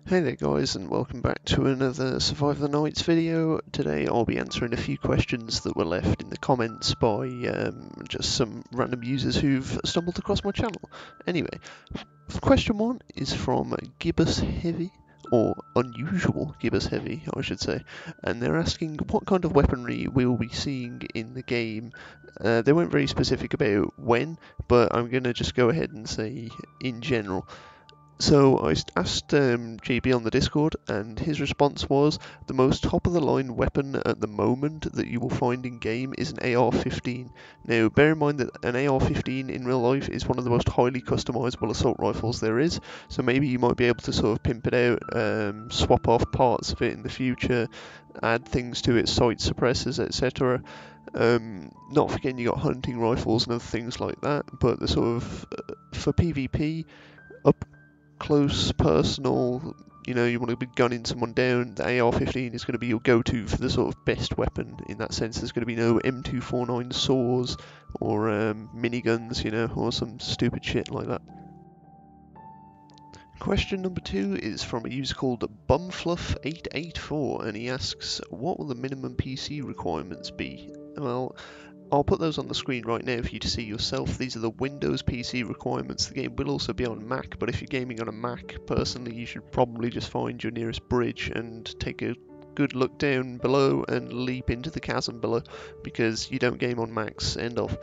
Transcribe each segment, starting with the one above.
Hey there guys, and welcome back to another Survive the Nights video. Today I'll be answering a few questions that were left in the comments by just some random users who've stumbled across my channel. Anyway, question one is from Gibbous Heavy, or Unusual Gibbous Heavy I should say, and they're asking what kind of weaponry we'll be seeing in the game. They weren't very specific about when, but I'm going to just go ahead and say in general. So I asked JB on the Discord, and his response was the most top-of-the-line weapon at the moment that you will find in game is an AR-15. Now, bear in mind that an AR-15 in real life is one of the most highly customizable assault rifles there is. So maybe you might be able to sort of pimp it out, swap off parts of it in the future, add things to it, sight suppressors, etc. Not forgetting you got hunting rifles and other things like that. But the sort of for PvP. Up close, personal, you want to be gunning someone down, the AR-15 is going to be your go-to for the sort of best weapon in that sense. There's going to be no M249 saws or miniguns, or some stupid shit like that. Question number 2 is from a user called Bumfluff884, and he asks, what will the minimum PC requirements be? Well, I'll put those on the screen right now for you to see yourself. These are the Windows PC requirements. The game will also be on Mac, but if you're gaming on a Mac, personally, you should probably just find your nearest bridge and take a good look down below and leap into the chasm below, because you don't game on Macs, end of.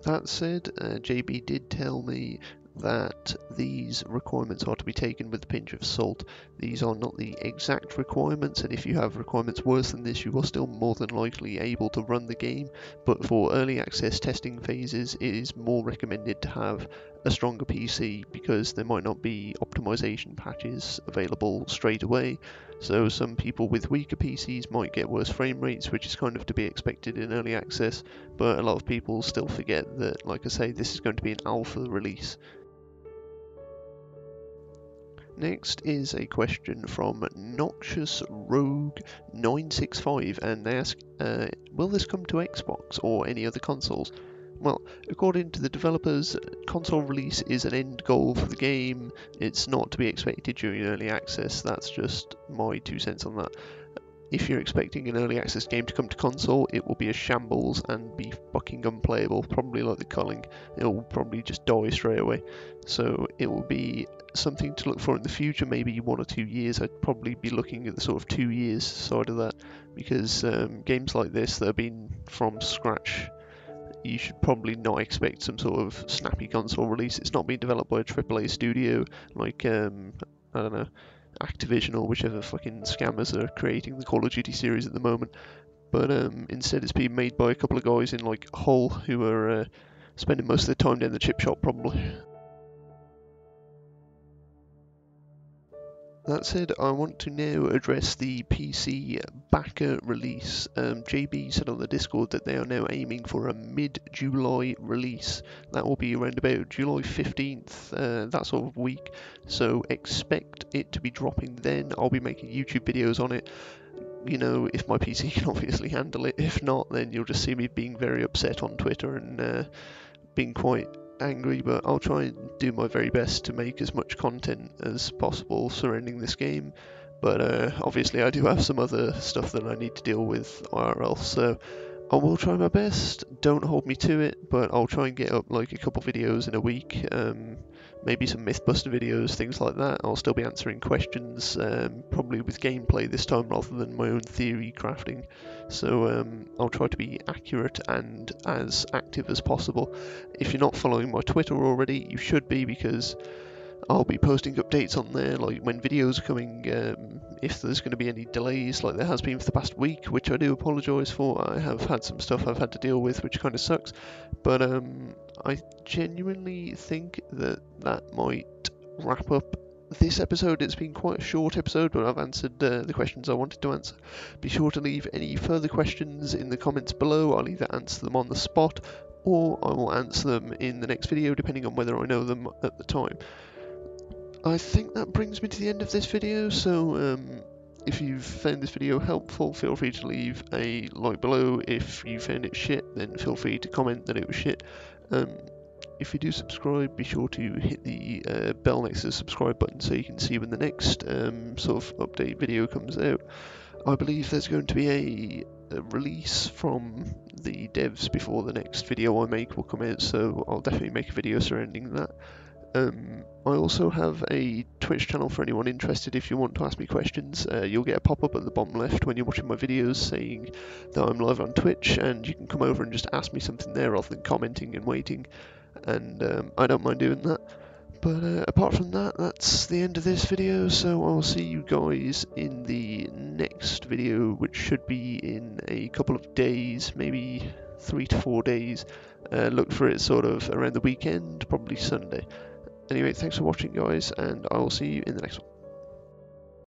That said, JB did tell me that these requirements are to be taken with a pinch of salt. These are not the exact requirements, and if you have requirements worse than this, you are still more than likely able to run the game, but for early access testing phases, it is more recommended to have a stronger PC because there might not be optimization patches available straight away. So some people with weaker PCs might get worse frame rates, which is kind of to be expected in early access, but a lot of people still forget that, like I say, this is going to be an alpha release. Next is a question from Noxious Rogue 965, and they ask, will this come to Xbox or any other consoles? Well, according to the developers, console release is an end goal for the game. It's not to be expected during early access. That's just my 2 cents on that. If you're expecting an early access game to come to console, it will be a shambles and be fucking unplayable, probably like the culling. It will probably just die straight away. So it will be something to look for in the future, maybe 1 or 2 years. I'd probably be looking at the sort of 2 years side of that, because games like this that have been from scratch, you should probably not expect some sort of snappy console release. It's not being developed by a AAA studio like, I don't know, Activision or whichever fucking scammers are creating the Call of Duty series at the moment. But instead it's being made by a couple of guys in like Hull who are spending most of their time down the chip shop probably. That said, I want to now address the PC backer release. JB said on the Discord that they are now aiming for a mid-July release. That will be around about July 15th, that sort of week. So expect it to be dropping then. I'll be making YouTube videos on it. If my PC can obviously handle it. If not, then you'll just see me being very upset on Twitter and being quite angry, but I'll try and do my very best to make as much content as possible surrounding this game. But obviously I do have some other stuff that I need to deal with IRL, so I will try my best. Don't hold me to it, but I'll try and get up like a couple videos in a week, maybe some Mythbuster videos, things like that. I'll still be answering questions, probably with gameplay this time rather than my own theory crafting. So I'll try to be accurate and as active as possible. If you're not following my Twitter already, you should be, because I'll be posting updates on there, like when videos are coming, if there's going to be any delays like there has been for the past week, which I do apologise for. I have had some stuff I've had to deal with, which kind of sucks, but I genuinely think that might wrap up this episode. It's been quite a short episode, but I've answered the questions I wanted to answer. Be sure to leave any further questions in the comments below. I'll either answer them on the spot, or I will answer them in the next video, depending on whether I know them at the time. I think that brings me to the end of this video, so if you've found this video helpful, feel free to leave a like below. If you found it shit, then feel free to comment that it was shit. if you do subscribe, be sure to hit the bell next to the subscribe button so you can see when the next sort of update video comes out. I believe there's going to be a release from the devs before the next video I make will come out, so I'll definitely make a video surrounding that. I also have a Twitch channel for anyone interested. If you want to ask me questions, you'll get a pop-up at the bottom left when you're watching my videos saying that I'm live on Twitch, and you can come over and just ask me something there rather than commenting and waiting, and I don't mind doing that. But apart from that, that's the end of this video, so I'll see you guys in the next video, which should be in a couple of days, maybe 3 to 4 days. Look for it sort of around the weekend, probably Sunday. Anyway, thanks for watching guys, and I will see you in the next one.